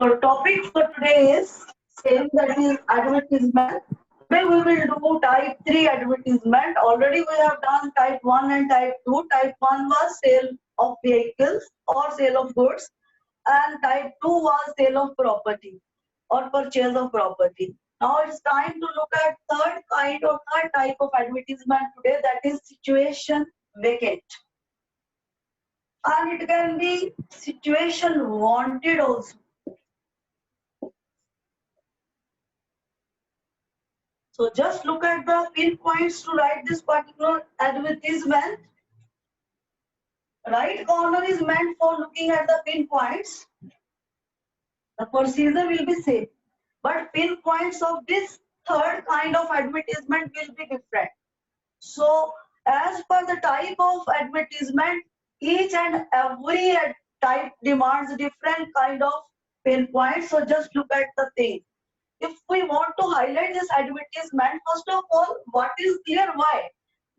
So topic for today is same, that is advertisement. Today we will do type 3 advertisement. Already we have done type 1 and type 2. Type 1 was sale of vehicles or sale of goods, and type 2 was sale of property or purchase of property. Now it's time to look at third kind or third type of advertisement today, that is situation vacant. And it can be situation wanted also. So just look at the pinpoints to write this particular advertisement. Right corner is meant for looking at the pinpoints. The procedure will be same, but pinpoints of this third kind of advertisement will be different. So as per the type of advertisement, each and every type demands different kind of pinpoints. So just look at the thing. If we want to highlight this advertisement, first of all, what is clear why?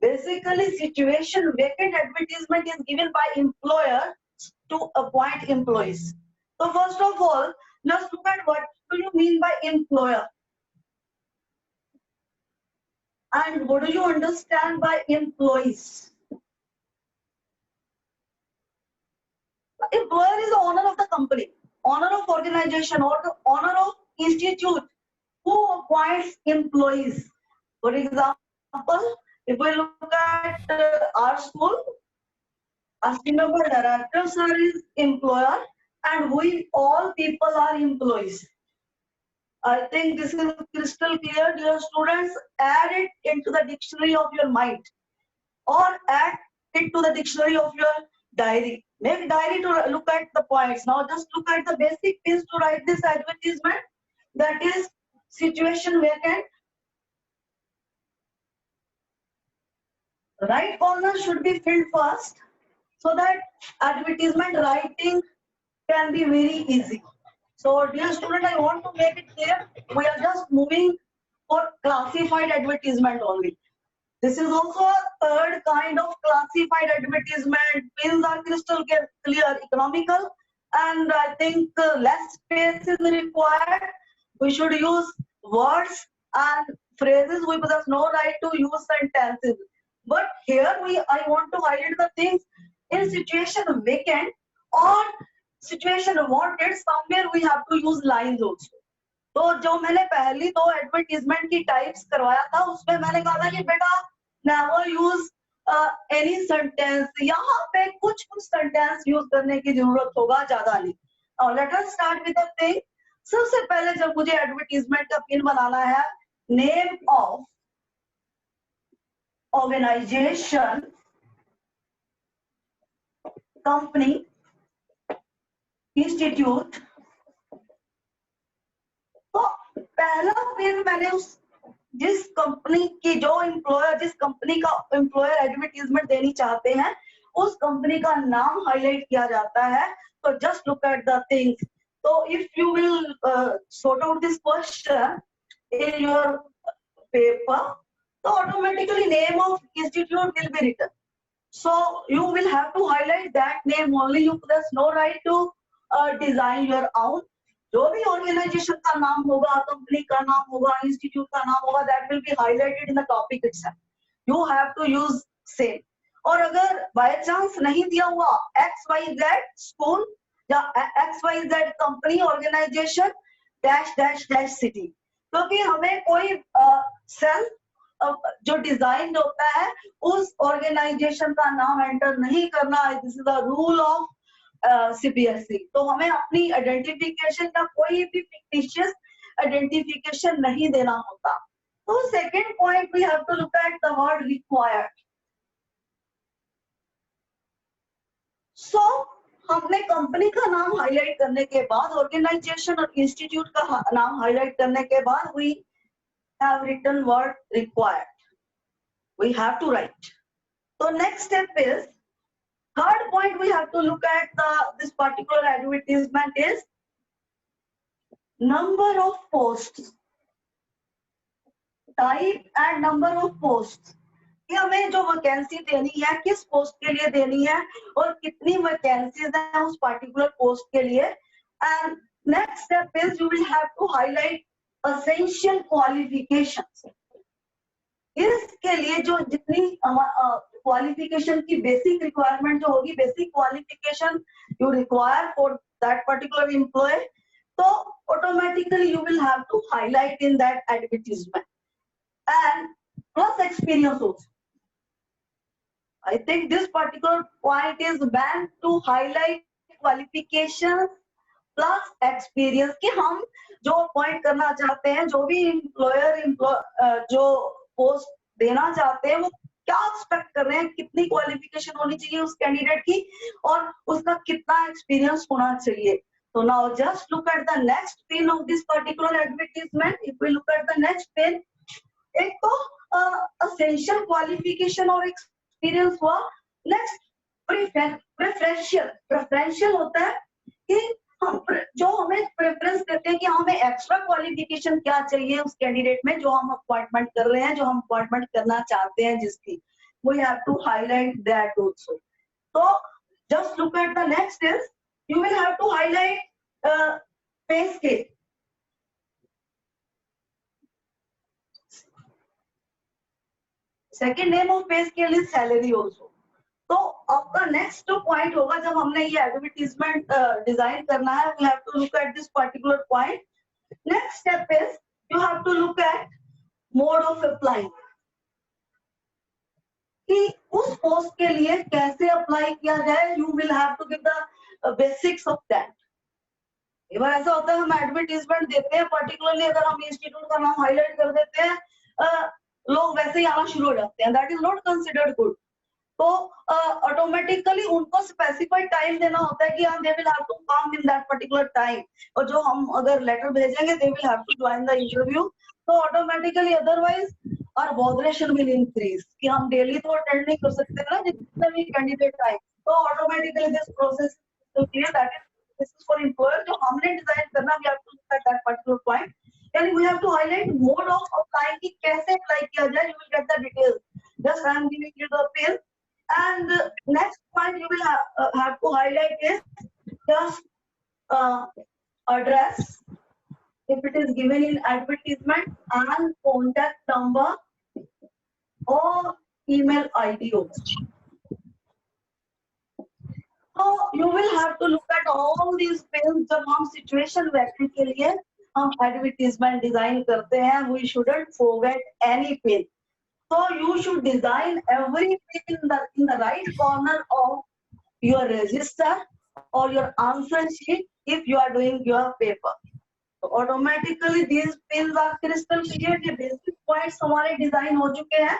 Basically, situation vacant advertisement is given by employer to appoint employees. So first of all, let's look at what do you mean by employer? And what do you understand by employees? Employer is the owner of the company, owner of organization, or the owner of institute who appoints employees. For example, if we look at our school, assistant director sir is employer, and we all people are employees. I think this is crystal clear, dear students. Add it into the dictionary of your mind, or add it to the dictionary of your diary. Make diary to look at the points. Now just look at the basic things to write this advertisement. That is situation vacant. Right corner should be filled first, so that advertisement writing can be very easy. So dear student, I want to make it clear, we are just moving for classified advertisement only. This is also a third kind of classified advertisement. Pins are crystal clear, economical, and I think less space is required. We should use words and phrases. We possess no right to use sentences. But here I want to highlight the things in situation vacant or situation wanted. Somewhere we have to use lines also. तो जो मैंने पहली दो advertisement की types करवाया था उसमें मैंने कहा था कि बेटा नेवर यूज एनी सेंटेंस, यहाँ पे कुछ सेंटेंस यूज करने की जरूरत होगा, ज्यादा नहीं. और let us start with the thing. सबसे पहले जब मुझे एडवर्टीजमेंट का पिन बनाना है, name of organisation, company, institute. तो पहला पिन मैंने उस जिस कंपनी की जो एम्प्लॉयर, जिस कंपनी का एम्प्लॉयर एडवर्टीजमेंट देनी चाहते हैं, उस कंपनी का नाम हाईलाइट किया जाता है. तो just look at the things. तो if you will sort out this question in your paper, so automatically name of institute will be written. So you will have to highlight that name only. You there's no right to design your own. जो भी organisation का नाम होगा, company का नाम होगा, institute का नाम होगा, that will be highlighted in the topic itself. You have to use same. और अगर बाय चांस नहीं दिया हुआ XYZ स्कूल या XYZ company, organisation, dash dash dash city, क्योंकि हमें कोई सेल्फ जो डिजाइन होता है उस ऑर्गेनाइजेशन का नाम एंटर नहीं करना है. This is the rule of CBSE. तो हमें अपनी आइडेंटिफिकेशन का कोई भी फिक्टिशियस आइडेंटिफिकेशन नहीं देना होता. तो second point we have to look at the word required. So हमने कंपनी का नाम हाईलाइट करने के बाद, ऑर्गेनाइजेशन और इंस्टीट्यूट का नाम हाईलाइट करने के बाद, we have written word required. We have to write. So next step is, third point we have to look at this particular advertisement is number of posts, type and number of posts. कि हमें जो vacancy देनी है किस post के लिए देनी है और कितनी वैकेंसीज हैं उस पर्टिकुलर पोस्ट के लिए, and Next step is you will have to highlight essential qualifications. इसके लिए जो जितनी क्वालिफिकेशन की बेसिक रिक्वायरमेंट जो होगी, basic qualification you require for that particular employ, तो automatically you will have to highlight in that advertisement and plus experience also. I think this particular point is meant to highlight qualifications plus experience कि हम जो appoint करना चाहते हैं, जो भी employer जो पोस्ट देना चाहते हैं, वो क्या एक्सपेक्ट कर रहे हैं, कितनी क्वालिफिकेशन होनी चाहिए उस कैंडिडेट की और उसका कितना एक्सपीरियंस होना चाहिए. So now just look at the next pane of this particular advertisement. If we look at the next pane, एक तो essential qualification और एक्सपीरियंस हुआ. नेक्स्ट प्रेफरेंशियल होता है कि हम जो हमें प्रेफरेंस करते हैं कि हमें एक्स्ट्रा क्वालिफिकेशन क्या चाहिए उस कैंडिडेट में जो हम अपॉइंटमेंट कर रहे हैं, जो हम अपॉइंटमेंट करना चाहते हैं जिसकी, we have to highlight that also. तो just look at the next is you will have to highlight pay scale. Second name of pay scale is salary also. तो आपका नेक्स्ट जो पॉइंट होगा जब हमने ये एडवर्टीजमेंट डिजाइन करना है, we have to look at this particular point. Next step is you have to look at mode of applying कि उस पोस्ट के लिए कैसे अप्लाई किया जाए. You will have to give the basics of that. एक बार ऐसा होता है हम एडवर्टीजमेंट देते हैं, पर्टिकुलरली अगर हम इंस्टीट्यूट का नाम हाईलाइट कर देते हैं, लोग वैसे ही आना शुरू हो जाते हैं. That is not considered good. तो ऑटोमेटिकली उनको स्पेसिफाइड टाइम देना होता है कि they will have to come in that particular time, और जो हम अगर लेटर भेजेंगे they will have to join the interview. तो ऑटोमेटिकली अदरवाइज और बॉदरेशन विल इंक्रीज कि हम डेली तो अटेंड नहीं कर सकते ना जितना भी कैंडिडेट आए. तो automatically this process clear. That is this is for employer. जो हमने डिजाइन करना, we have to look at that particular point and we have to highlight mode of apply कि कैसे अप्लाई किया जाए. You will get the details. Just I am giving you the pen. And next point you will have to highlight is just address if it is given in advertisement and contact number or email ID also. So you will have to look at all these fields. जब हम situation vacant के लिए हम advertisement design करते हैं, we shouldn't forget any field. So you should design everything in the right corner of your register or your answer sheet if you are doing your paper. So automatically these pins are crystal clear. The basic points हमारे design हो चुके हैं.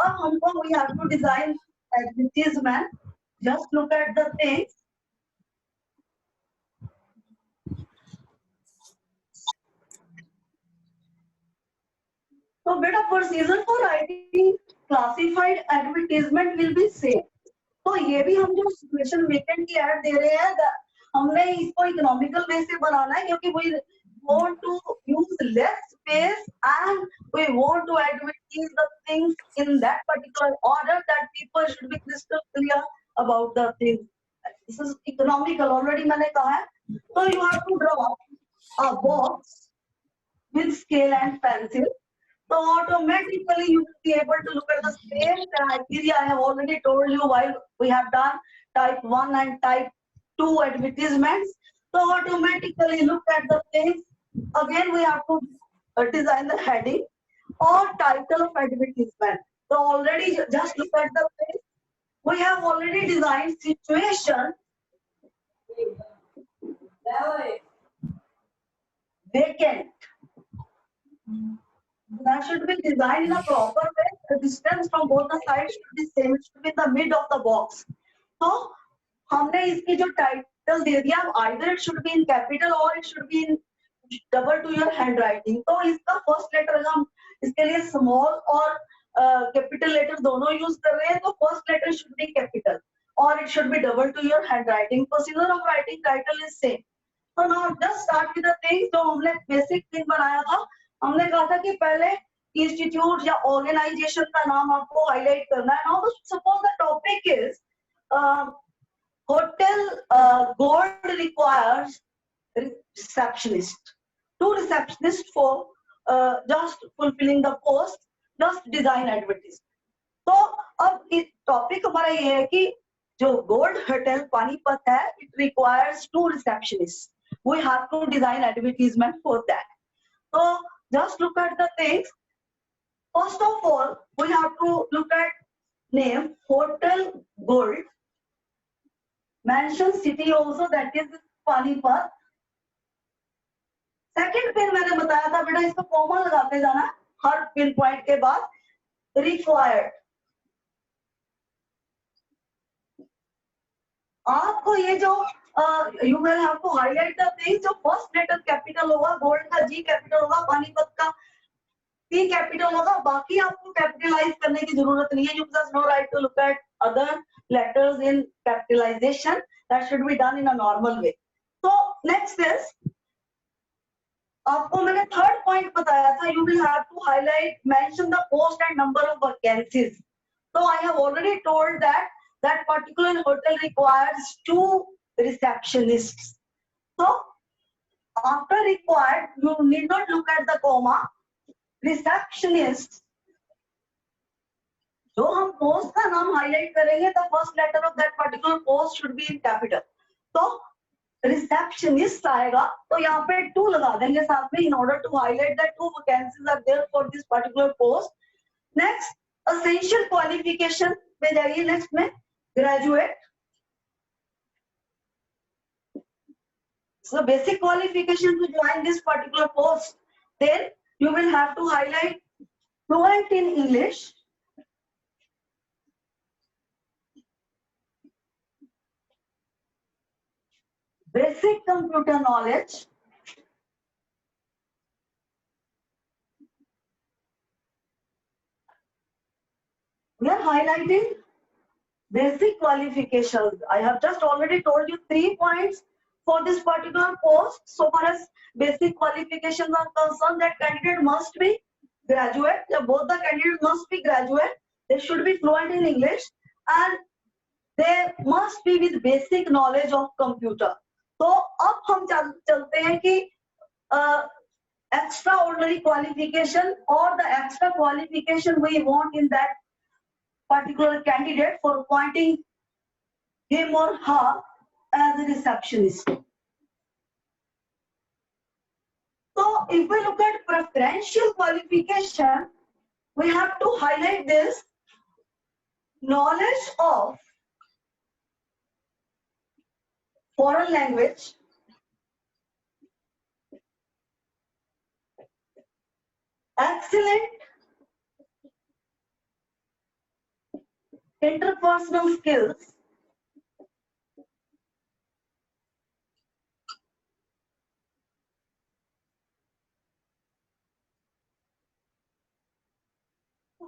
अब हमको we have to design advertisement. Just look at the things. So beta procedure for writing classified advertisement will be same. तो ये भी हम जो सिचुएशन वेकेंट की ऐड दे रहे हैं, हमने इसको इकोनॉमिकल वे से बनाना है क्योंकि we want to use less space and we want to advertise the things in that particular order that people should be crystal clear about the things. This is economical. Already मैंने कहा है. So you have to draw a box with scale and pencil. So automatically you will be able to look at the same criteria I have already told you while we have done type 1 and type 2 advertisements. So automatically look at the things. Again we have to design the heading or title of advertisement. So already just look at the things. We have already designed situation vacant. That should be designed in a proper way. The distance from both the sides should be same. It should be in the mid of the box. So हमने इसकी जो title दे दिया, either it should be in capital or it should be in double to your handwriting. तो इसका first letter हम इसके लिए small और कैपिटल लेटर दोनों यूज कर रहे हैं. तो first letter should be capital or it should be double to your handwriting. Procedure of writing title is same. So now just start with the things जो हमने बेसिक थिंग बनाया था. हमने कहा था कि पहले इंस्टीट्यूट या ऑर्गेनाइजेशन का नाम आपको हाईलाइट करना है. Now suppose the topic is hotel gold requires receptionist. Two receptionists for just fulfilling the post, just design advertisement. तो अब टॉपिक हमारा ये है कि जो गोल्ड होटल पानीपत है, it requires two receptionists. We have to design advertisement for that. So just look at the things. First of all, we have to look at name Hotel Gold. Mention city also, that is Panipat. Second pin मैंने बताया था बेटा, इसको comma लगाते जाना her pin point के बाद. Required, आपको ये जो you will have to highlight the thing. जो फर्स्ट लेटर कैपिटल होगा, गोल्ड का जी कैपिटल होगा, पानीपत का पी कैपिटल होगा, बाकी आपको कैपिटलाइज करने की जरूरत नहीं है. You just no right to look at other letters in capitalisation. That should be done in a normal way. तो नेक्स्ट इज, आपको मैंने थर्ड पॉइंट बताया था, you will have to highlight mention the post and number of vacancies. So I have already told that that particular hotel requires two receptionists. So after required, you need not look at the comma. Receptionist, जो हम post का नाम highlight करेंगे, the first letter of that particular post should be in capital. तो receptionist आएगा तो यहाँ पे टू लगा देंगे साथ में, in order to highlight that two vacancies are there for this particular post. Next, essential qualification में जाइए. नेक्स्ट में graduate. So basic qualification to join this particular post. Then you will have to highlight fluent in English. Basic computer knowledge. We are highlighting basic qualifications. I have just already told you 3 points for this particular post. So far as basic qualifications are concerned, that candidate must be graduate. Both the candidates must be graduate. They should be fluent in English and they must be with basic knowledge of computer. तो अब हम चलते हैं कि extra ordinary qualification or the extra qualification we want in that particular candidate for appointing him or her as a receptionist. So if we look at preferential qualification, we have to highlight this: knowledge of foreign language, excellent interpersonal skills,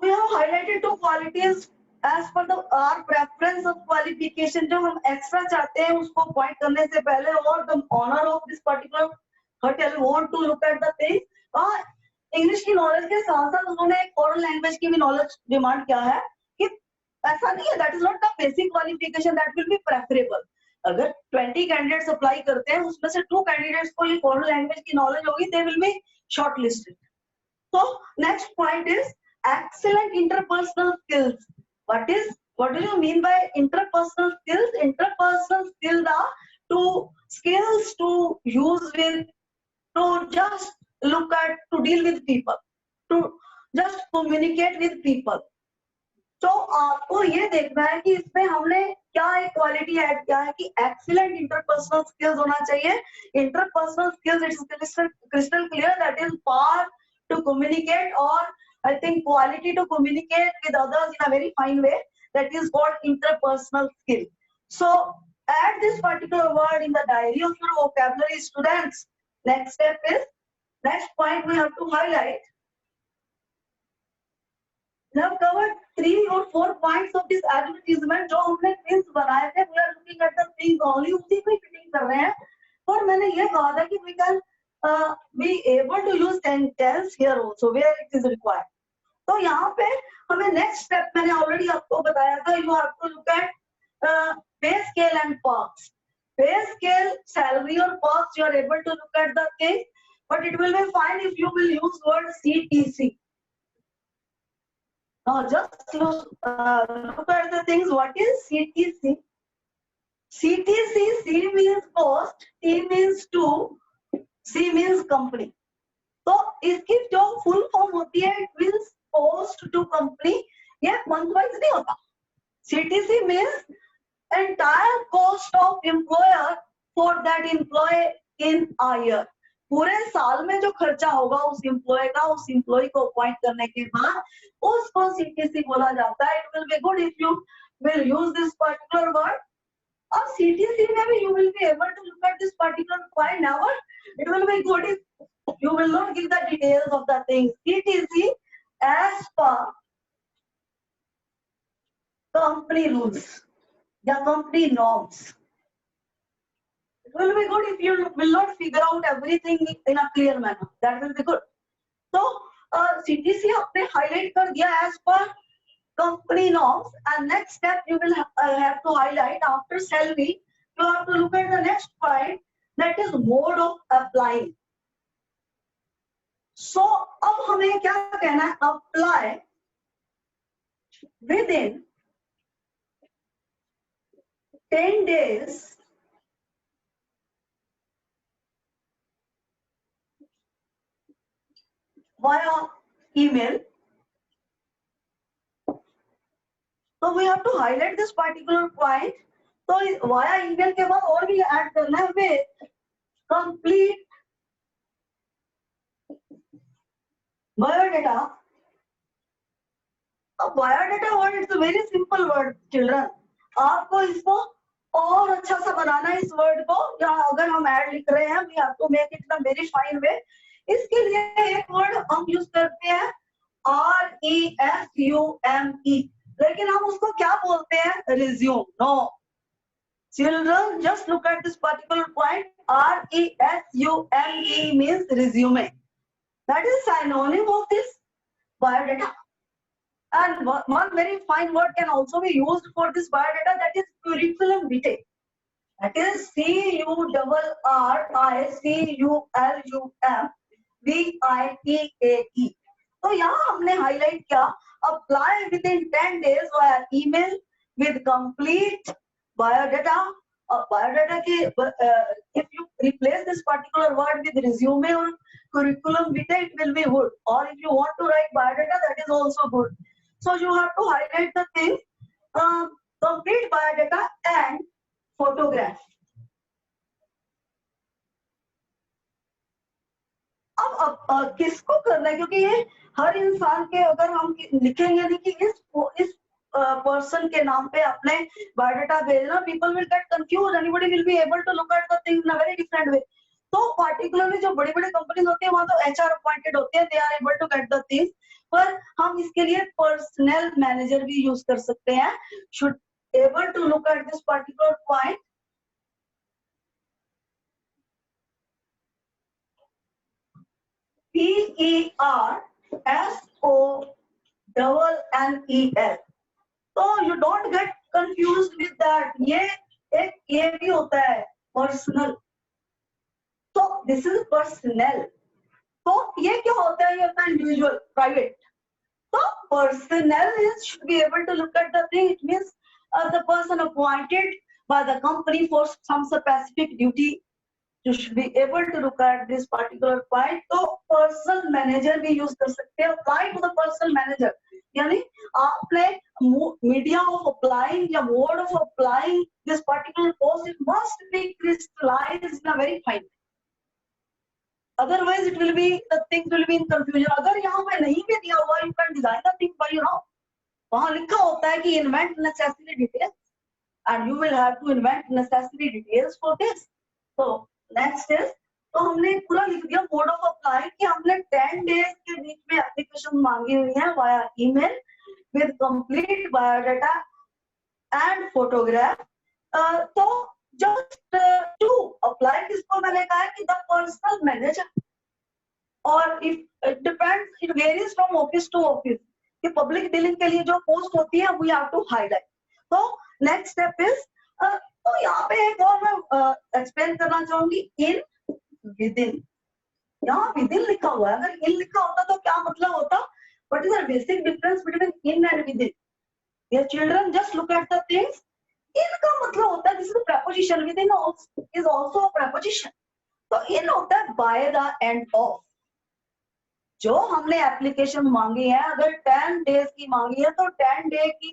we have highlighted two qualities as per the our preference of qualification. जो हम extra चाहते हैं उसको point करने से पहले, और the owner of this particular hotel want to look at the things. और इंग्लिश की नॉलेज के साथ साथ उन्होंने एक फॉरेन लैंग्वेज की भी नॉलेज डिमांड किया है. कि ऐसा नहीं है, that is not the basic qualification, that will be preferable. अगर 20 कैंडिडेट्स अप्लाई करते हैं, उसमें से 2 कैंडिडेट्स को ये फॉरेन लैंग्वेज की नॉलेज होगी, they will be shortlisted. So next point is excellent interpersonal skills. What do you mean by interpersonal skills? Interpersonal skills are skills to use with, to just look at, to deal with people, to just communicate with people. तो आपको ये देखना है कि इसमें हमने क्या एक क्वालिटी ऐड किया है कि excellent interpersonal skills होना चाहिए. Interpersonal skills, it's crystal clear, that is power to communicate, or I think quality to communicate with others in a very fine way. That is called interpersonal skill. So add this particular word in the diary of your vocabulary, students. Next step is, next point we have to highlight. We have covered 3 or 4 points of this advertisement. जो हमने pins बनाए थे, we are looking at the things only, उसी को fitting कर रहे हैं. और मैंने ये कहा था कि we can be able to use sentence here also where it is required. तो यहाँ पे हमें next step मैंने already आपको बताया था, you have to look at pay scale and parks. pay scale, salary or cost, you are able to look at the thing, but it will be fine if you will use word CTC. Now just look at the things. What is CTC? CTC, C means cost, T means to, C means company. तो इसकी जो full form होती है, it means cost to company. ये month wise नहीं होता. CTC means entire cost of employer for that employee in a year. पूरे साल में जो खर्चा होगा उस एम्प्लॉय का, उस एम्प्लॉय को अपॉइंट करने के बाद, उसको CTC बोला जाता है. It will be good if you will use this particular word. अब CTC में भी you will be able to look at this particular point. Never it will be good if you will not give the details of the things. CTC as per company rules, the company norms. It will be good if you will not figure out everything in a clear manner. That will be good. So CTC आपने highlight कर दिया as per company norms, and next step you will have to highlight after salary. You have to look at the next point, that is mode of applying. So अब हमें क्या कहना है? Apply within 10 days via email. So we have to highlight this particular point. तो via email के बाद और भी ऐड करना है with complete biodata. अब biodata word is a very simple word, children. आपको इसको और अच्छा सा बनाना है इस वर्ड को. या अगर हम ऐड लिख रहे हैं, we have to make it in a very fine way. इसके लिए एक वर्ड हम यूज करते हैं RESUME, लेकिन हम उसको क्या बोलते हैं? Resume. No children, just look at this particular point. RESUME means resume. That is synonym of this biodata. And one very fine word can also be used for this biodata, that is curriculum vitae. That is CURRICULUM VITAE. तो यहाँ हमने highlight किया apply within 10 days via email with complete biodata. Biodata के if you replace this particular word with resume or curriculum vitae, it will be good. Or if you want to write biodata, that is also good. So you have to highlight the thing, complete biodata and photograph. अब किसको करना है? क्योंकि ये हर इंसान के, अगर हम लिखेंगे नहीं कि इस पर्सन के नाम पे अपने बायोडाटा भेजना, people will get confuse. Anybody will be able to look at the thing in a very different way. तो पार्टिकुलरली जो बड़ी बड़ी कंपनीज होती है वहां तो HR अपॉइंटेड होते हैं, they are able to get the thing. पर हम इसके लिए पर्सनल मैनेजर भी यूज कर सकते हैं. Should able to look at this particular point. PERSONNEL. तो you don't get confused with that. ये भी होता है पर्सनल. तो this is personnel. तो ये क्या होता है? ये होता है इंडिविजुअल, प्राइवेट. तो personnel should be able to look at the thing. It means the person appointed by the company for some specific duty. You should be able to look at this particular point. तो personal manager भी use कर सकते हैं. Apply to the personal manager, यानी आपने media of applying या mode of applying this particular post, it must be crystallized in a very fine. Otherwise it will be the things will be in confusion. अगर यहाँ पे नहीं भी दिया हुआ, you can design the thing by your own. वहां लिखा होता है कि invent necessary details, and you will have to invent necessary details for this. तो नेक्स्ट इज, तो हमने पूरा लिख दिया मोड ऑफ अप्लाई कि हमने 10 डेज के बीच में एप्लीकेशन मांगी हुई है via email with complete biodata and photograph. तो जस्ट टू अप्लाई किसको मैंने कहा है कि द पर्सनल मैनेजर. और if it depends, it varies from office to office कि पब्लिक डीलिंग के लिए जो पोस्ट होती है वी हैव टू हाईलाइट. तो नेक्स्ट स्टेप इज तो यहाँ पे एक और मैं एक्सप्लेन करना चाहूंगी, इन, विद इन। यहाँ विद इन लिखा हुआ है, अगर इन लिखा होता तो क्या मतलब होता? What is the basic difference between in and with in? Dear children, just look at the things. In का मतलब होता है, this is a preposition. Within is also a preposition. तो in होता है by the end of. जो हमने application मांगी है, अगर 10 डेज की मांगी है तो 10 डे की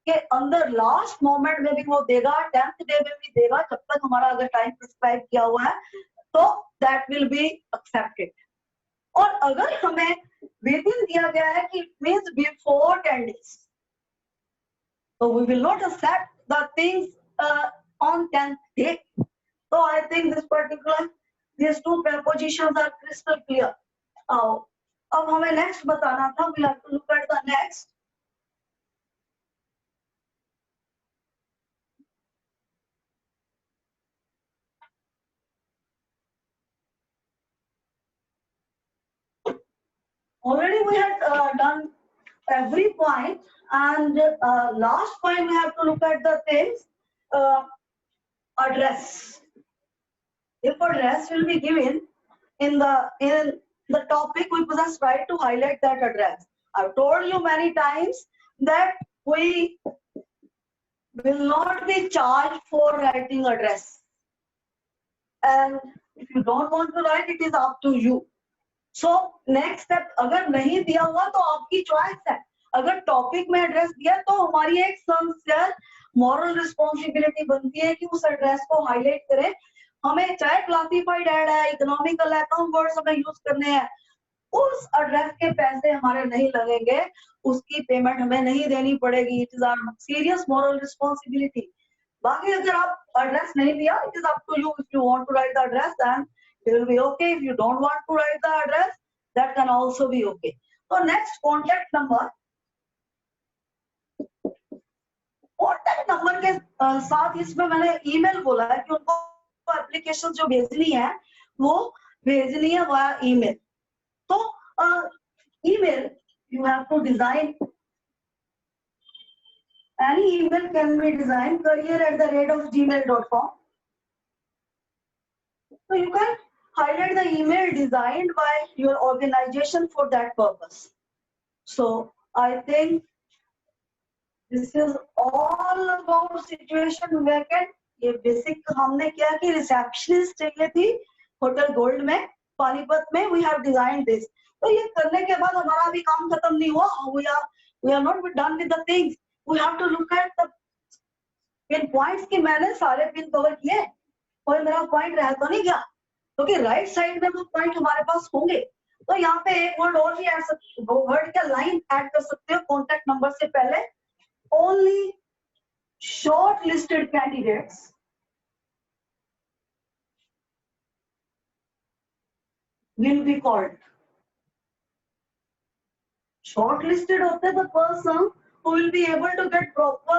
के अंदर लास्ट मोमेंट में भी वो देगा, 10th डे में भी देगा, जब तक हमारा अगर टाइम प्रिस्क्राइब किया हुआ है तो दैट विल बी एक्सेप्टेड। और अगर हमें विद इन दिया गया है कि it means before 10 days, so we will not accept the things on 10th day. So I think these two prepositions are crystal clear. अब हमें next बताना था, we have to look at the next. Already we had done every point, and last point we have to look at the things, address. If address will be given in the topic, we must try to highlight that address. I've told you many times that we will not be charged for writing address, and if you don't want to write, it is up to you. So next step, अगर नहीं दिया हुआ तो आपकी choice है। अगर topic में address दिया तो हमारी एक सिंसियर मॉरल रिस्पॉन्सिबिलिटी बनती है कि उस एड्रेस को हाईलाइट करें। हमें चाहे क्लासिफाइड ऐड है, इकोनॉमिकल है, कम वर्ड्स हमें यूज करने हैं, उस एड्रेस के पैसे हमारे नहीं लगेंगे, उसकी पेमेंट हमें नहीं देनी पड़ेगी। It is our serious moral responsibility. बाकी अगर आप एड्रेस नहीं दिया, it is up to you. If you want to write the address then it will be okay. If you don't want to write the address, that can also be okay. So next, contact number. Contact number के साथ इसमें मैंने email बोला है कि उनको application जो भेजनी है वो भेजनी है वाया ईमेल। तो email you have to design, any email can be designed career@gmail.com. So you can highlight the email designed by your organization for that purpose. So I think this is all about situation vacant. ये basic हमने क्या कि receptionist चाहिए थी hotel gold में, पानीपत में। We have design this. तो ये करने के बाद हमारा भी काम खत्म नहीं हुआ। we are not done with the things. We have to look at the pin points की मैंने सारे पिन कवर किए, कोई मेरा पॉइंट रह तो नहीं गया, क्योंकि राइट साइड में वो पॉइंट हमारे पास होंगे। तो यहाँ पे एक वर्ड और भी ऐड वर्ड का लाइन ऐड कर सकते हो कॉन्टेक्ट नंबर से पहले। Only short listed candidates will be called. Shortlisted होते the person who will be able to get proper,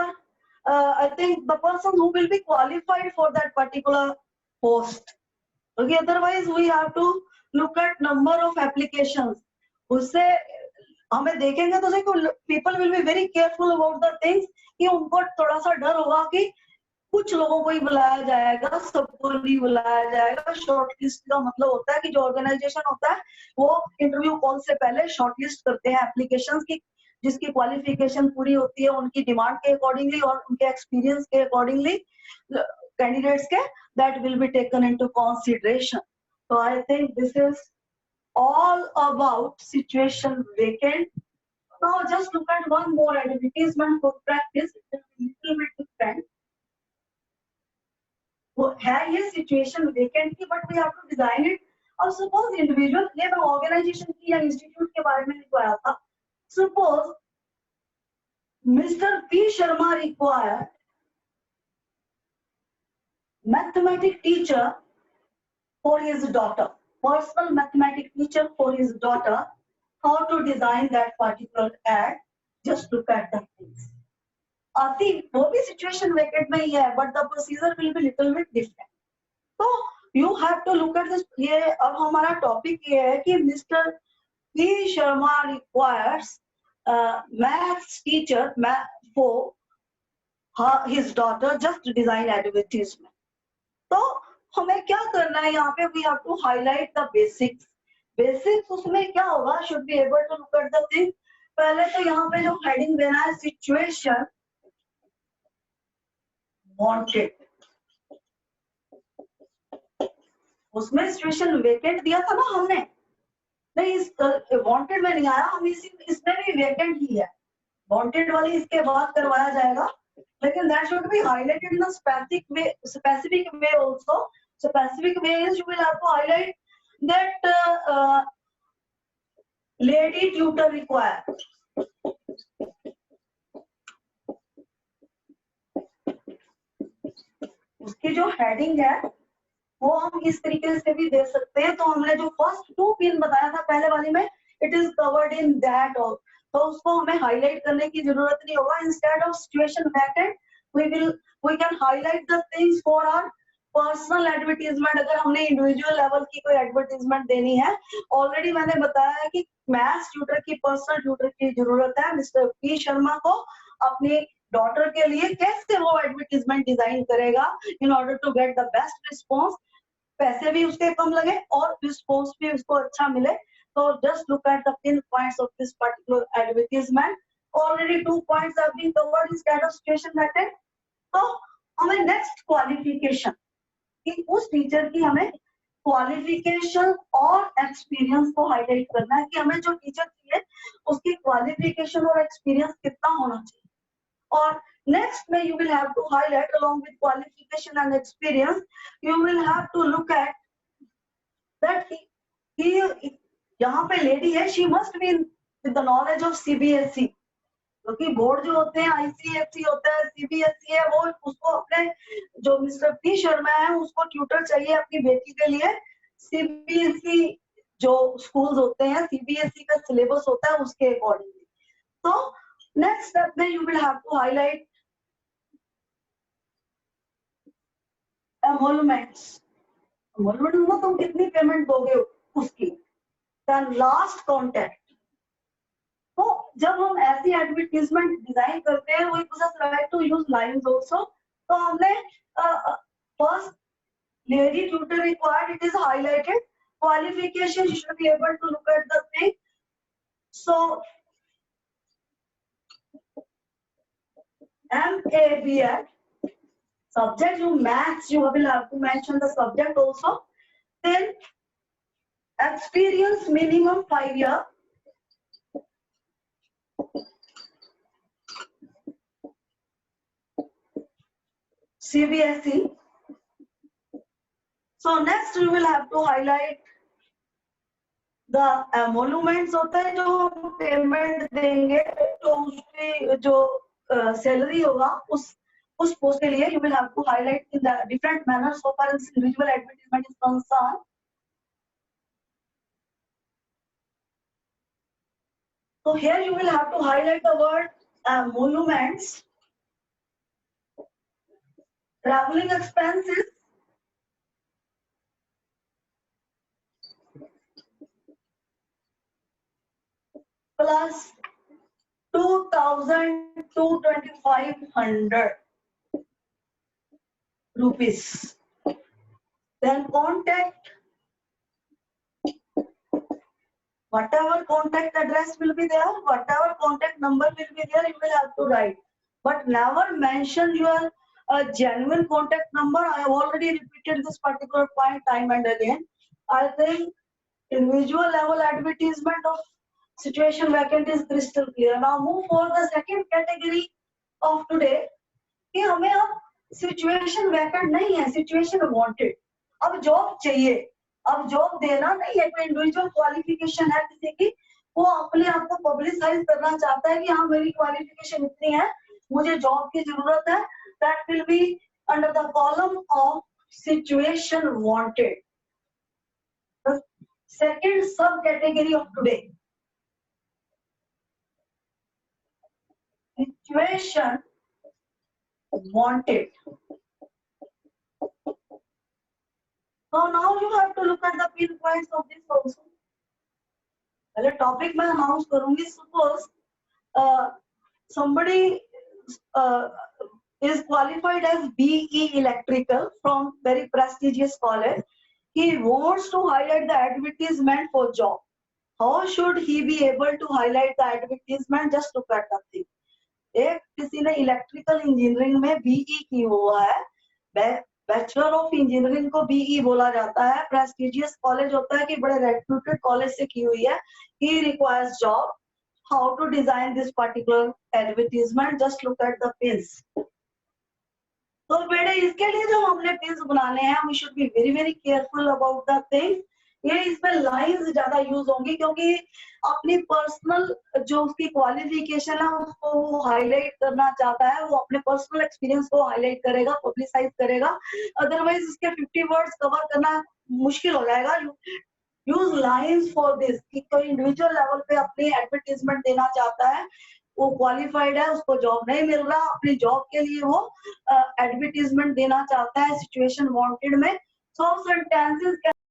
I think the person who will be qualified for that particular post. Okay, otherwise we have to look at number of applications. उससे हमें देखेंगे तो देखो people will be very careful about the things कि उनको थोड़ा सा डर होगा कि कुछ लोगों को ही बुलाया जाएगा, सबको नहीं बुलाया जाएगा। शॉर्टलिस्ट का मतलब होता है कि जो ऑर्गेनाइजेशन होता है वो इंटरव्यू कॉल से पहले शॉर्टलिस्ट करते हैं एप्लीकेशंस की, जिसकी क्वालिफिकेशन पूरी होती है उनकी डिमांड के अकॉर्डिंगली और उनके एक्सपीरियंस के अकॉर्डिंगली कैंडिडेट्स के, that will be taken into consideration. So I think this is all about situation vacant. Now just look at one more advertisement for practice. It's a little bit different. वो है ये situation vacant की, but we have to design it. और suppose individual, ये मैं organisation की या institute के बारे में लिखवाया था। Suppose mister P Sharma required mathematics teacher for his daughter, personal mathematics teacher for his daughter. How to design that particular ad? Just look at the things. आती वो भी सिचुएशन वेकेंट में ही है, but the procedure will be little bit different. तो you have to look at this. ये अब हमारा टॉपिक ये है कि mister P Sharma requires maths teacher his daughter just design advertisement. तो हमें क्या करना है यहाँ पे, we have to highlight the basics. Basics उसमें क्या होगा, should be able to look at the thing. पहले तो यहाँ पे जो heading देना है, situation wanted. उसमें situation vacant दिया था ना हमने, नहीं इस wanted में नहीं आया, हम इसमें भी vacant ही है. Wanted वाली इसके बाद करवाया जाएगा, लेकिन that should be highlighted in a specific way also. Specific way is you will have to highlight that lady tutor required. उसकी जो हेडिंग है वो हम इस तरीके से भी दे सकते हैं. तो हमने जो फर्स्ट 2 पिन बताया था पहले वाली में, it is covered in that all, तो उसको हमें हाईलाइट करने की जरूरत नहीं होगा. Instead of situation vacant we can highlight the things for our personal advertisement. अगर हमने इंडिविजुअल लेवल की कोई एडवर्टीजमेंट देनी है, ऑलरेडी मैंने बताया है कि मैथ्स ट्यूटर की, पर्सनल ट्यूटर की जरूरत है. मिस्टर पी शर्मा को अपनी डॉटर के लिए कैसे वो एडवर्टीजमेंट डिजाइन करेगा in order to get the best response, पैसे भी उसके कम लगे और रिस्पॉन्स भी उसको अच्छा मिले. तो just look at the pin points of this particular advertisement. Already 2 points have been covered in state of situation matter. तो हमें नेक्स्ट क्वालिफिकेशन कि उस टीचर की हमें क्वालिफिकेशन और एक्सपीरियंस को हाईलाइट करना है कि हमें जो टीचर चाहिए उसकी क्वालिफिकेशन और एक्सपीरियंस कितना होना चाहिए. और next में you will have to highlight along with qualification and experience, you will have to look at that he यहाँ पे lady है, she must be with the knowledge of CBSE, क्योंकि बोर्ड जो होते हैं ICSE होता है, CBSE है, वो उसको अपने जो मिस्टर पी शर्मा है उसको ट्यूटर चाहिए अपनी बेटी के लिए. CBSE जो स्कूल्स होते हैं, CBSE का सिलेबस होता है उसके अकॉर्डिंगली. तो next step में you will have to highlight emoluments. emolument में तुम कितनी पेमेंट दोगे उसकी. then last contact. तो जब हम ऐसी एडवर्टीजमेंट डिजाइन करते हैं, we possess right to use lines also. तो हमने first lady tutor required, it is highlighted. Qualification, you should be able to look at the thing. So MABEd, subject you maths, you will have to mention the subject also. Then experience minimum 5 years. CBSE. So next we will have to highlight the emoluments होता है जो payment देंगे, तो उसकी जो salary होगा उस post के लिए you will have to highlight in the different manners so far as individual advertisement is concerned. So here you will have to highlight the word emoluments. Traveling expenses, plus 2,000 to 2,500 rupees. Then contact, whatever contact address will be there, whatever contact number will be there, you will have to write. But never mention your genuine contact number. I have already repeated this particular point time and again. I think individual level advertisement of situation vacant is crystal clear. Now move for the second category of today कि हमें अब situation vacant नहीं है, situation wanted. अब job चाहिए, अब job देना नहीं है, कोई इंडिविजुअल क्वालिफिकेशन है किसी की, वो अपने आप को पब्लिसाइज करना चाहता है कि हाँ मेरी क्वालिफिकेशन इतनी है, मुझे जॉब की जरूरत है. That will be under the column of situation wanted. The second subcategory of today, situation wanted. So now you have to look at the pin points of this also. पहले topic मैं announce करूंगी. Suppose somebody is qualified as BE Electrical from very prestigious college. He wants to highlight the advertisement for job. How should he be able to highlight the advertisement? Just look at the thing. एक किसी ने electrical engineering में be की हुआ है, bachelor of engineering को be बोला जाता है, प्रेस्टिजियस कॉलेज होता है कि बड़े रेप्यूटेड कॉलेज से की हुई है. He requires job. How to design this particular advertisement? Just look at the pins. तो बेटे इसके लिए जो हमने पिन्स बनाने हैं, we should be very very careful about the thing. ये इसमें लाइंस ज्यादा यूज होंगी क्योंकि अपनी पर्सनल जो उसकी क्वालिफिकेशन है उसको वो हाईलाइट करना चाहता है, वो अपने पर्सनल एक्सपीरियंस को हाईलाइट करेगा, पब्लिसाइज करेगा. अदरवाइज इसके 50 वर्ड्स कवर करना मुश्किल हो जाएगा. यूज लाइंस फॉर दिस कि कोई इंडिविजुअल लेवल पे अपनी एडवर्टीजमेंट देना चाहता है, वो क्वालिफाइड है, उसको जॉब नहीं मिल रहा, अपनी जॉब के लिए वो एडवर्टीजमेंट देना चाहता है सिचुएशन वांटेड में. सो सेंटेंसेस